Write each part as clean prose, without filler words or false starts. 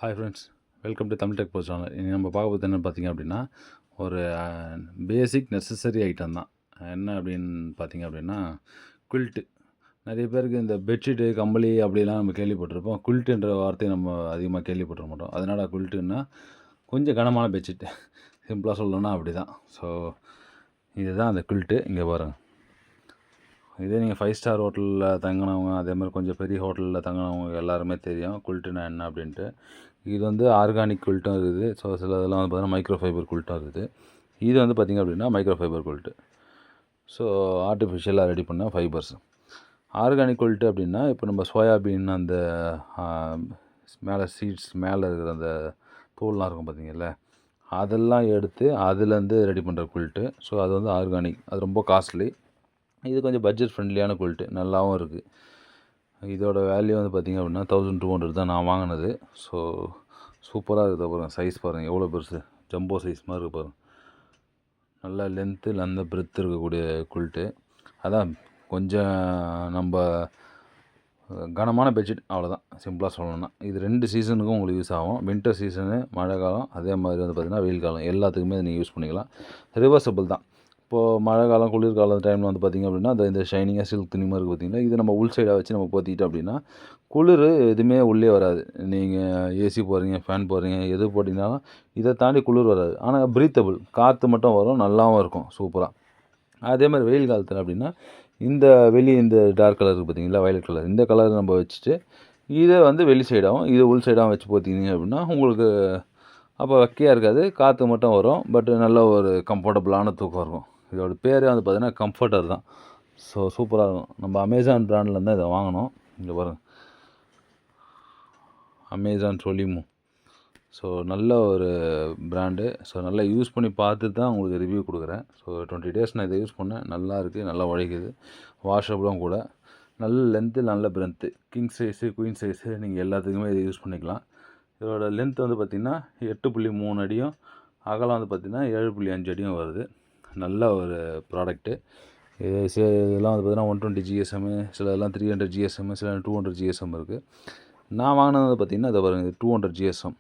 Hi friends, welcome to Tamil tech post channel. இனி நம்ம பார்க்க போகிறது என்னென்னு பார்த்தீங்க அப்படின்னா, ஒரு பேசிக் நெசசரி ஐட்டம் தான். என்ன அப்படின்னு பார்த்தீங்க அப்படின்னா, குயில்ட்டு. நிறைய பேருக்கு இந்த பெட்ஷீட்டு, கம்பளி அப்படிலாம் நம்ம கேள்விப்பட்டிருப்போம். குயில்ட்டுன்ற வார்த்தையை நம்ம அதிகமாக கேள்விப்பட்டிருக்க மாட்டோம். அதனால் குயில்ட்டுன்னா கொஞ்சம் கனமான பெட்ஷீட். சிம்பிளாக சொல்லணும்னா அப்படி தான். ஸோ இதுதான் அந்த குயில்ட்டு. இங்கே பாருங்கள். இதே நீங்கள் 5 ஸ்டார் ஹோட்டலில் தங்கினவங்க, அதே மாதிரி கொஞ்சம் பெரிய ஹோட்டலில் தங்கினவங்க எல்லாருமே தெரியும் குயில்ட்டுனா என்ன அப்படின்ட்டு. இது வந்து ஆர்கானிக் குயில்ட்டும் இருக்குது. ஸோ சில இதெல்லாம் வந்து பார்த்தீங்கன்னா மைக்ரோ ஃபைபர் குயில்ட்டும் இருக்குது. இது வந்து பார்த்திங்க அப்படின்னா மைக்ரோ ஃபைபர் குயில்ட்டு. ஸோ ஆர்டிஃபிஷியலாக ரெடி பண்ண ஃபைபர்ஸ். ஆர்கானிக் குயில்ட்டு அப்படின்னா இப்போ நம்ம சோயாபீன் அந்த மேலே சீட்ஸ் மேலே இருக்கிற அந்த தூள்லாம் இருக்கும் பார்த்தீங்கல்ல, அதெல்லாம் எடுத்து அதுலேருந்து ரெடி பண்ணுற குயில்ட்டு. ஸோ அது வந்து ஆர்கானிக். அது ரொம்ப காஸ்ட்லி. இது கொஞ்சம் பட்ஜெட் ஃப்ரெண்ட்லியான குயில்ட்டு, நல்லாவும் இருக்குது. இதோட வேல்யூ வந்து பார்த்திங்க அப்படின்னா 1200 தான் நான் வாங்கினது. ஸோ சூப்பராக இருக்குது. பாருங்கள், சைஸ் பாருங்கள் எவ்வளோ பெருசு, ஜம்போ சைஸ் மாதிரி இருக்குது பாருங்கள். நல்ல லென்த்து நல்ல பிரெத் இருக்கக்கூடிய குயில்ட்டு. அதான் கொஞ்சம் நம்ம கனமான பெட்ஷீட், அவ்வளோதான் சிம்பிளாக சொல்லணும்னா. இது 2 சீசனுக்கும் உங்களுக்கு யூஸ் ஆகும். வின்டர் சீசனு, மழை காலம், அதே மாதிரி வந்து பார்த்திங்கன்னா வெயில் காலம், எல்லாத்துக்குமே நீங்கள் யூஸ் பண்ணிக்கலாம். ரிவர்சபிள் தான். இப்போது மழை காலம், குளிர்காலம் டைமில் வந்து பார்த்திங்க அப்படின்னா இந்த ஷைனிங்காக சில்க் துணி மாதிரி இருக்குது பார்த்திங்கன்னா, இது நம்ம உள் சைடாக வச்சு நம்ம போத்திக்கிட்டோம் அப்படின்னா குளிர் எதுவுமே உள்ளே வராது. நீங்கள் ஏசி போடுறீங்க, ஃபேன் போடுறீங்க, எது போட்டிங்கனாலும் இதை தாண்டி குளிர் வராது. ஆனால் ப்ரீத்தபிள், காற்று மட்டும் வரும், நல்லாவும் இருக்கும் சூப்பராக. அதே மாதிரி வெயில் காலத்தில் அப்படின்னா இந்த இந்த டார்க் கலர் இருக்குது பார்த்திங்களா, வயலட் கலர், இந்த கலர் நம்ம வச்சுட்டு இதை வந்து வெளி சைடாகவும் இது உள் சைடாகவும் வச்சு போத்திக்கிங்க அப்படின்னா உங்களுக்கு அப்போ வெக்கையாக இருக்காது, காற்று மட்டும் வரும். பட் நல்ல ஒரு கம்ஃபர்டபுளான தூக்கம் இருக்கும். இதோட பேரே வந்து பார்த்திங்கன்னா கம்ஃபர்டர் தான். ஸோ சூப்பராக இருக்கும். நம்ம அமேசான் பிராண்டில் தான் இதை வாங்கினோம். இங்கே பாருங்கள், அமேசான் சொலிமோ. ஸோ நல்ல ஒரு பிராண்டு. ஸோ நல்லா யூஸ் பண்ணி பார்த்துட்டு தான் உங்களுக்கு ரிவ்யூ கொடுக்குறேன். ஸோ 20 டேஸ் நான் இதை யூஸ் பண்ணேன். நல்லா இருக்குது, நல்லா உழைக்குது, வாஷபிளும் கூட. நல்ல லென்த்து, நல்ல பிரென்த்து, கிங் சைஸு, குயின் சைஸு நீங்கள் எல்லாத்துக்குமே இதை யூஸ் பண்ணிக்கலாம். இதோட லென்த் வந்து பார்த்திங்கன்னா 8.3 அடியும், அகலம் வந்து பார்த்திங்கன்னா 7.5 அடியும் வருது. நல்ல ஒரு ப்ராடக்ட்டு. இதெல்லாம் வந்து பார்த்திங்கன்னா 120 GSM, சில இதெல்லாம் 300 GSM, சில 200 GSM இருக்குது. நான் வாங்கினது பார்த்திங்கன்னா இதை பாருங்கள், 200 GSM.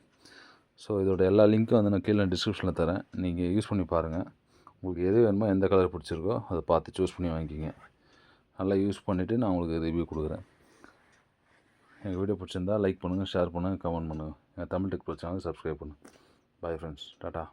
ஸோ இதோட எல்லா லிங்க்கும் வந்து நான் கீழே டிஸ்கிரிப்ஷனில் தரேன். நீங்கள் யூஸ் பண்ணி பாருங்கள். உங்களுக்கு எது வேணுமோ, எந்த கலர் பிடிச்சிருக்கோ அதை பார்த்து சூஸ் பண்ணி வாங்கிக்கிங்க. நல்லா யூஸ் பண்ணிவிட்டு நான் உங்களுக்கு ரிவ்யூ கொடுக்குறேன். எங்கள் வீடியோ பிடிச்சிருந்தா லைக் பண்ணுங்கள், ஷேர் பண்ணுங்கள், கமெண்ட் பண்ணுங்கள். எங்கள் தமிழ் டெக் சேனல் சப்ஸ்கிரைப் பண்ணுங்கள். Bye friends, tata.